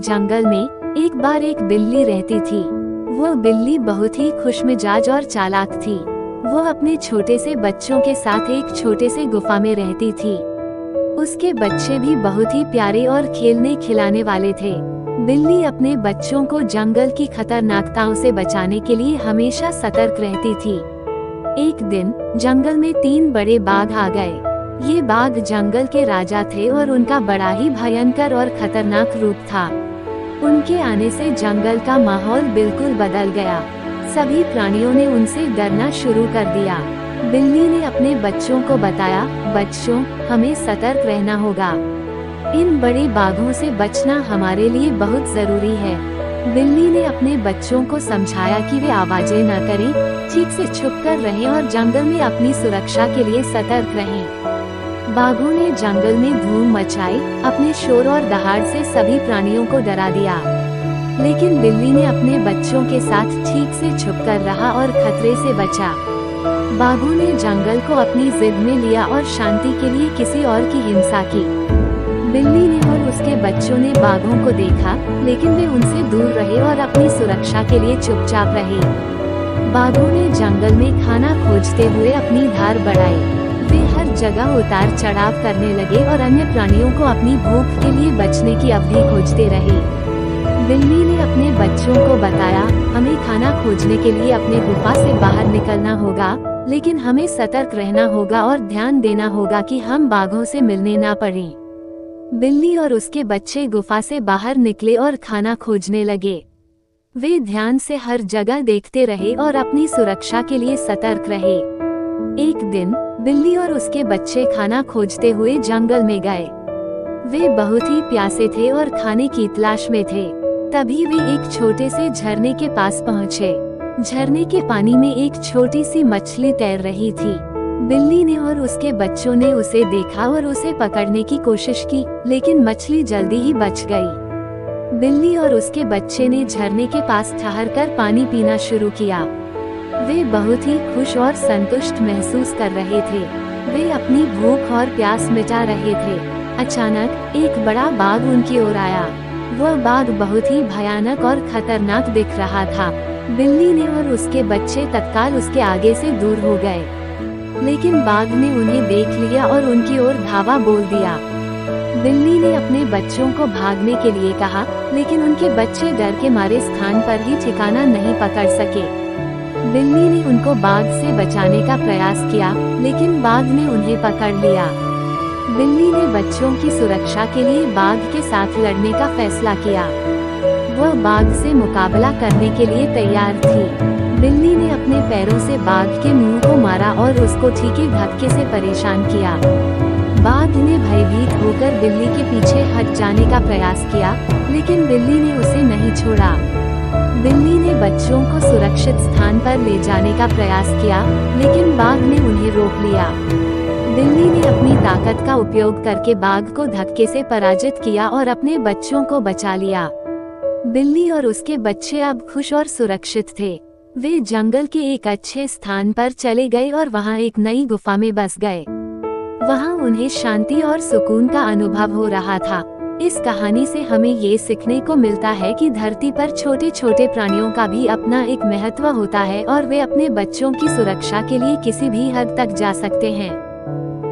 जंगल में एक बार एक बिल्ली रहती थी। वो बिल्ली बहुत ही खुशमिजाज और चालाक थी। वो अपने छोटे से बच्चों के साथ एक छोटे से गुफा में रहती थी। उसके बच्चे भी बहुत ही प्यारे और खेलने खिलाने वाले थे। बिल्ली अपने बच्चों को जंगल की खतरनाकताओं से बचाने के लिए हमेशा सतर्क रहती थी। एक दिन जंगल में 3 बड़े बाघ आ गए। ये बाघ जंगल के राजा थे और उनका बड़ा ही भयंकर और खतरनाक रूप था। उनके आने से जंगल का माहौल बिल्कुल बदल गया। सभी प्राणियों ने उनसे डरना शुरू कर दिया। बिल्ली ने अपने बच्चों को बताया, बच्चों, हमें सतर्क रहना होगा। इन बड़े बाघों से बचना हमारे लिए बहुत जरूरी है। बिल्ली ने अपने बच्चों को समझाया कि वे आवाजें न करें, ठीक से छुपकर रहें और जंगल में अपनी सुरक्षा के लिए सतर्क रहें। बाघों ने जंगल में धूम मचाई, अपने शोर और दहाड़ से सभी प्राणियों को डरा दिया। लेकिन बिल्ली ने अपने बच्चों के साथ ठीक से छुपकर रहा और खतरे से बचा। बाघों ने जंगल को अपनी जिद में लिया और शांति के लिए किसी और की हिंसा की। बिल्ली ने और उसके बच्चों ने बाघों को देखा, लेकिन वे उनसे दूर रहे और अपनी सुरक्षा के लिए चुपचाप रहे। बाघों ने जंगल में खाना खोजते हुए अपनी धार बढ़ाई। वे हर जगह उतार चढ़ाव करने लगे और अन्य प्राणियों को अपनी भूख के लिए बचने की अवधि खोजते रहे। बिल्ली ने अपने बच्चों को बताया, हमें खाना खोजने के लिए अपने गुफा से बाहर निकलना होगा, लेकिन हमें सतर्क रहना होगा और ध्यान देना होगा कि हम बाघों से मिलने ना पड़ें। बिल्ली और उसके बच्चे गुफा से बाहर निकले और खाना खोजने लगे। वे ध्यान से हर जगह देखते रहे और अपनी सुरक्षा के लिए सतर्क रहे। एक दिन बिल्ली और उसके बच्चे खाना खोजते हुए जंगल में गए। वे बहुत ही प्यासे थे और खाने की तलाश में थे। तभी वे एक छोटे से झरने के पास पहुँचे। झरने के पानी में एक छोटी सी मछली तैर रही थी। बिल्ली ने और उसके बच्चों ने उसे देखा और उसे पकड़ने की कोशिश की, लेकिन मछली जल्दी ही बच गई। बिल्ली और उसके बच्चे ने झरने के पास ठहरकर पानी पीना शुरू किया। वे बहुत ही खुश और संतुष्ट महसूस कर रहे थे। वे अपनी भूख और प्यास मिटा रहे थे। अचानक एक बड़ा बाघ उनकी ओर आया। वह बाघ बहुत ही भयानक और खतरनाक दिख रहा था। बिल्ली ने और उसके बच्चे तत्काल उसके आगे से दूर हो गए, लेकिन बाघ ने उन्हें देख लिया और उनकी ओर धावा बोल दिया। बिल्ली ने अपने बच्चों को भागने के लिए कहा, लेकिन उनके बच्चे डर के मारे स्थान पर ही ठिकाना नहीं पकड़ सके। बिल्ली ने उनको बाघ से बचाने का प्रयास किया, लेकिन बाघ ने उन्हें पकड़ लिया। बिल्ली ने बच्चों की सुरक्षा के लिए बाघ के साथ लड़ने का फैसला किया। वह बाघ से मुकाबला करने के लिए तैयार थी। बिल्ली ने अपने पैरों से बाघ के मुंह को मारा और उसको ठीके धक्के से परेशान किया। बाघ ने भयभीत होकर बिल्ली के पीछे हट जाने का प्रयास किया, लेकिन बिल्ली ने उसे नहीं छोड़ा। बिल्ली ने बच्चों को सुरक्षित स्थान पर ले जाने का प्रयास किया, लेकिन बाघ ने उन्हें रोक लिया। बिल्ली ने अपनी ताकत का उपयोग करके बाघ को धक्के से पराजित किया और अपने बच्चों को बचा लिया। बिल्ली और उसके बच्चे अब खुश और सुरक्षित थे। वे जंगल के एक अच्छे स्थान पर चले गए और वहां एक नई गुफा में बस गए। वहां उन्हें शांति और सुकून का अनुभव हो रहा था। इस कहानी से हमें ये सीखने को मिलता है कि धरती पर छोटे छोटे प्राणियों का भी अपना एक महत्व होता है और वे अपने बच्चों की सुरक्षा के लिए किसी भी हद तक जा सकते हैं।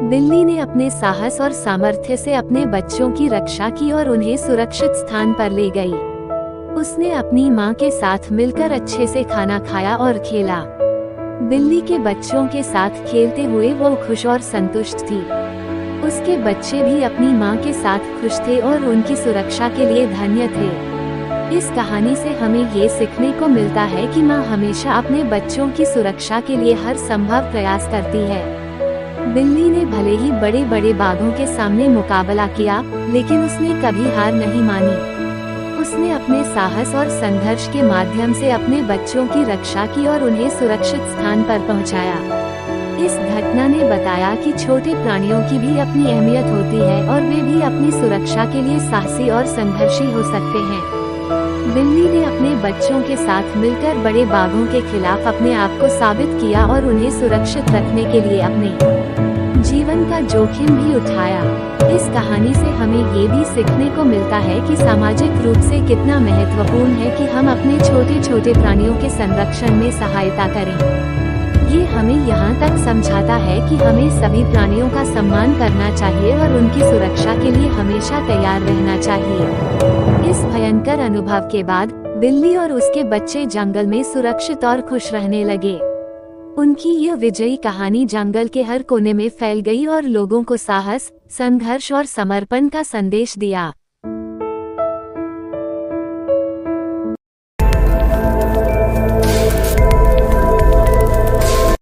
बिल्ली ने अपने साहस और सामर्थ्य से अपने बच्चों की रक्षा की और उन्हें सुरक्षित स्थान पर ले गई। उसने अपनी माँ के साथ मिलकर अच्छे से खाना खाया और खेला। बिल्ली के बच्चों के साथ खेलते हुए वो खुश और संतुष्ट थी। उसके बच्चे भी अपनी माँ के साथ खुश थे और उनकी सुरक्षा के लिए धन्य थे। इस कहानी से हमें ये सीखने को मिलता है कि माँ हमेशा अपने बच्चों की सुरक्षा के लिए हर संभव प्रयास करती है। बिल्ली ने भले ही बड़े बड़े बाघों के सामने मुकाबला किया, लेकिन उसने कभी हार नहीं मानी। उसने अपने साहस और संघर्ष के माध्यम से अपने बच्चों की रक्षा की और उन्हें सुरक्षित स्थान पर पहुंचाया। इस घटना ने बताया कि छोटे प्राणियों की भी अपनी अहमियत होती है और वे भी अपनी सुरक्षा के लिए साहसी और संघर्षी हो सकते हैं। बिल्ली ने अपने बच्चों के साथ मिलकर बड़े बाघों के खिलाफ अपने आप को साबित किया और उन्हें सुरक्षित रखने के लिए अपने जीवन का जोखिम भी उठाया। इस कहानी से हमें ये भी सीखने को मिलता है कि सामाजिक रूप से कितना महत्वपूर्ण है कि हम अपने छोटे छोटे प्राणियों के संरक्षण में सहायता करें। ये हमें यहाँ तक समझाता है कि हमें सभी प्राणियों का सम्मान करना चाहिए और उनकी सुरक्षा के लिए हमेशा तैयार रहना चाहिए। इस भयंकर अनुभव के बाद बिल्ली और उसके बच्चे जंगल में सुरक्षित और खुश रहने लगे। उनकी यह विजयी कहानी जंगल के हर कोने में फैल गई और लोगों को साहस, संघर्ष और समर्पण का संदेश दिया।